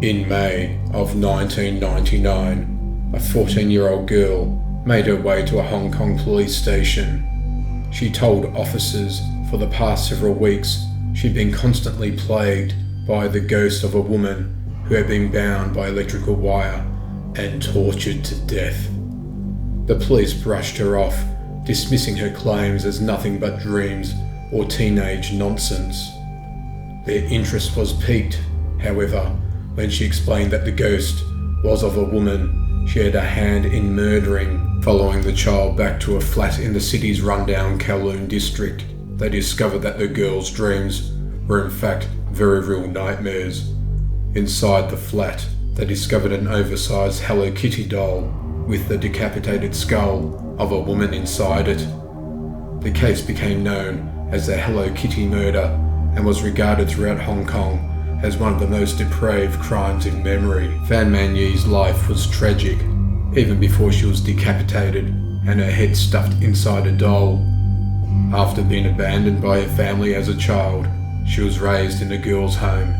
In May of 1999, a 14-year-old girl made her way to a Hong Kong police station. She told officers for the past several weeks she'd been constantly plagued by the ghost of a woman who had been bound by electrical wire and tortured to death. The police brushed her off, dismissing her claims as nothing but dreams or teenage nonsense. Their interest was piqued, however, when she explained that the ghost was of a woman she had a hand in murdering. Following the child back to a flat in the city's rundown Kowloon district, they discovered that the girl's dreams were in fact very real nightmares. Inside the flat, they discovered an oversized Hello Kitty doll with the decapitated skull of a woman inside it. The case became known as the Hello Kitty murder and was regarded throughout Hong Kong as one of the most depraved crimes in memory. Fan Man Ye's life was tragic, even before she was decapitated and her head stuffed inside a doll. After being abandoned by her family as a child, she was raised in a girls' home.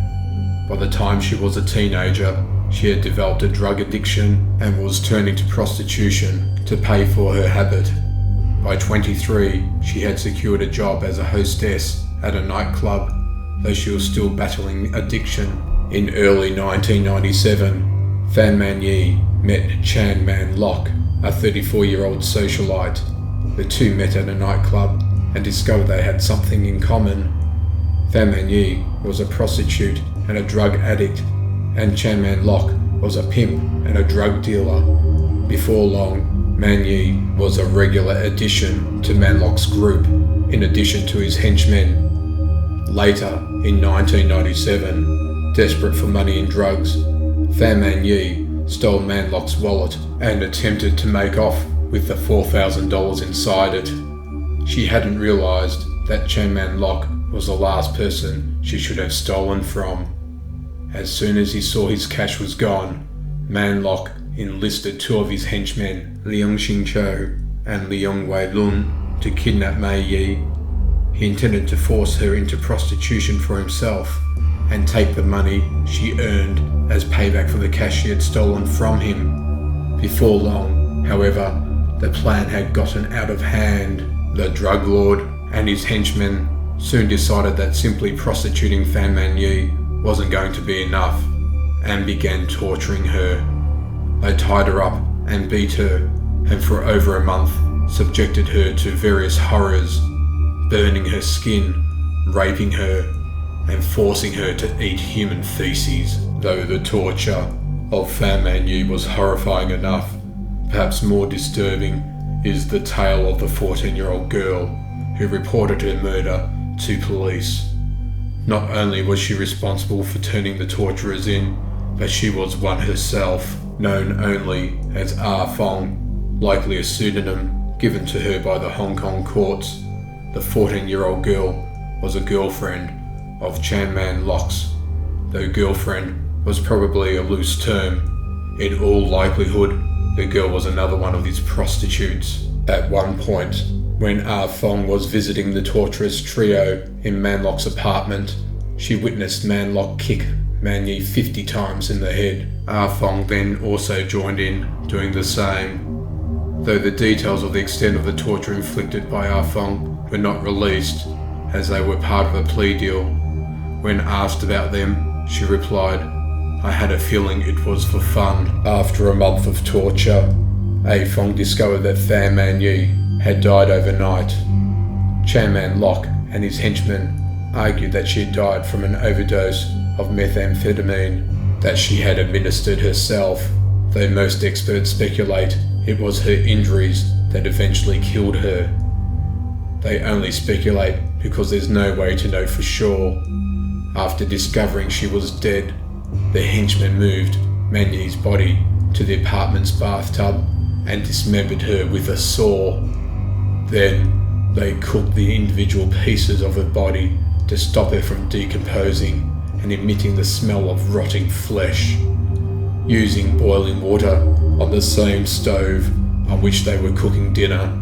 By the time she was a teenager, she had developed a drug addiction and was turning to prostitution to pay for her habit. By 23, she had secured a job as a hostess at a nightclub, though she was still battling addiction. In early 1997, Fan Man Ye met Chan Man Lok, a 34-year-old socialite. The two met at a nightclub and discovered they had something in common. Fan Man Ye was a prostitute and a drug addict, and Chan Man Lok was a pimp and a drug dealer. Before long, Man Ye was a regular addition to Man Lok's group, in addition to his henchmen. Later, in 1997, desperate for money and drugs, Fan Man Ye stole Man Lok's wallet and attempted to make off with the $4,000 inside it. She hadn't realised that Chan Man Lok was the last person she should have stolen from. As soon as he saw his cash was gone, Man Lok enlisted two of his henchmen, Leung Xing Cho and Leung Wei Lun, to kidnap Mei Ye. He intended to force her into prostitution for himself and take the money she earned as payback for the cash she had stolen from him. Before long, however, the plan had gotten out of hand. The drug lord and his henchmen soon decided that simply prostituting Fan Man Ye wasn't going to be enough and began torturing her. They tied her up and beat her, and for over a month subjected her to various horrors, burning her skin, raping her, and forcing her to eat human feces. Though the torture of Fan Man Ye was horrifying enough, perhaps more disturbing is the tale of the 14-year-old girl who reported her murder to police. Not only was she responsible for turning the torturers in, but she was one herself, known only as Ah Fong, likely a pseudonym given to her by the Hong Kong courts. The 14-year-old girl was a girlfriend of Chan Man Lok's, though girlfriend was probably a loose term. In all likelihood, the girl was another one of these prostitutes. At one point, when Ah Fong was visiting the torturous trio in Man Lok's apartment, she witnessed Man Lok kick Man Ye 50 times in the head. Ah Fong then also joined in, doing the same. Though the details of the extent of the torture inflicted by Ah Fong were not released, as they were part of a plea deal. When asked about them, she replied, "I had a feeling it was for fun." After a month of torture, Ah Fong discovered that Fan Man Ye had died overnight. Chan Man Lok and his henchmen argued that she had died from an overdose of methamphetamine that she had administered herself, though most experts speculate it was her injuries that eventually killed her. They only speculate because there's no way to know for sure. After discovering she was dead, the henchmen moved Man Ye's body to the apartment's bathtub and dismembered her with a saw. Then they cooked the individual pieces of her body to stop her from decomposing and emitting the smell of rotting flesh. Using boiling water on the same stove on which they were cooking dinner,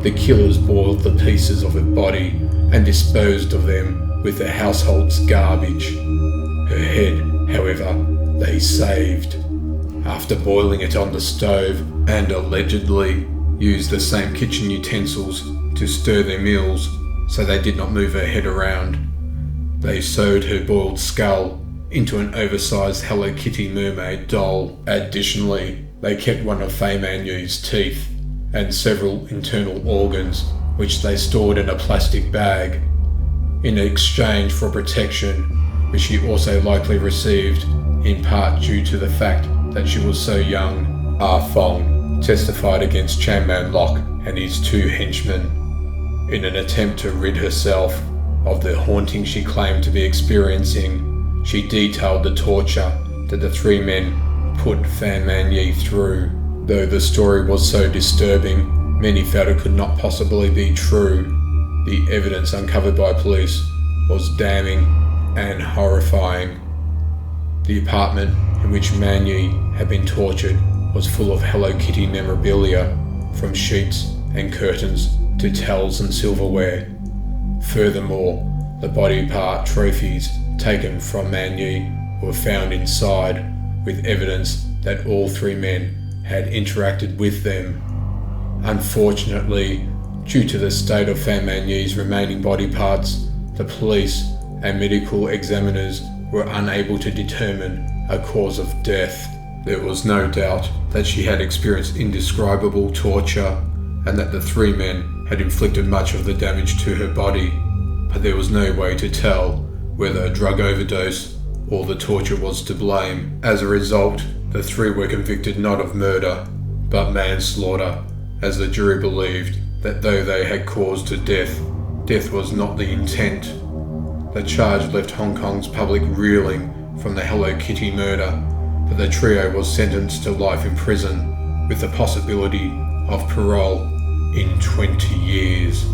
the killers boiled the pieces of her body and disposed of them with the household's garbage. Her head, however, they saved. After boiling it on the stove and allegedly used the same kitchen utensils to stir their meals so they did not move her head around, they sewed her boiled skull into an oversized Hello Kitty mermaid doll. Additionally, they kept one of Faye Manu's teeth and several internal organs, which they stored in a plastic bag, in exchange for protection, which she also likely received in part due to the fact that she was so young. Ah Fong testified against Chan Man Lok and his two henchmen. In an attempt to rid herself of the haunting she claimed to be experiencing, she detailed the torture that the three men put Fan Man Yi through. Though the story was so disturbing, many felt it could not possibly be true. The evidence uncovered by police was damning and horrifying. The apartment in which Man Yi had been tortured was full of Hello Kitty memorabilia, from sheets and curtains to towels and silverware. Furthermore, the body part trophies taken from Man Yi were found inside, with evidence that all three men had interacted with them. Unfortunately, due to the state of Fan Man Yi's remaining body parts, the police and medical examiners were unable to determine a cause of death. There was no doubt that she had experienced indescribable torture and that the three men had inflicted much of the damage to her body, but there was no way to tell whether a drug overdose or the torture was to blame. As a result, the three were convicted not of murder, but manslaughter, as the jury believed that though they had caused her death, death was not the intent. The charge left Hong Kong's public reeling from the Hello Kitty murder, but the trio was sentenced to life in prison with the possibility of parole in 20 years.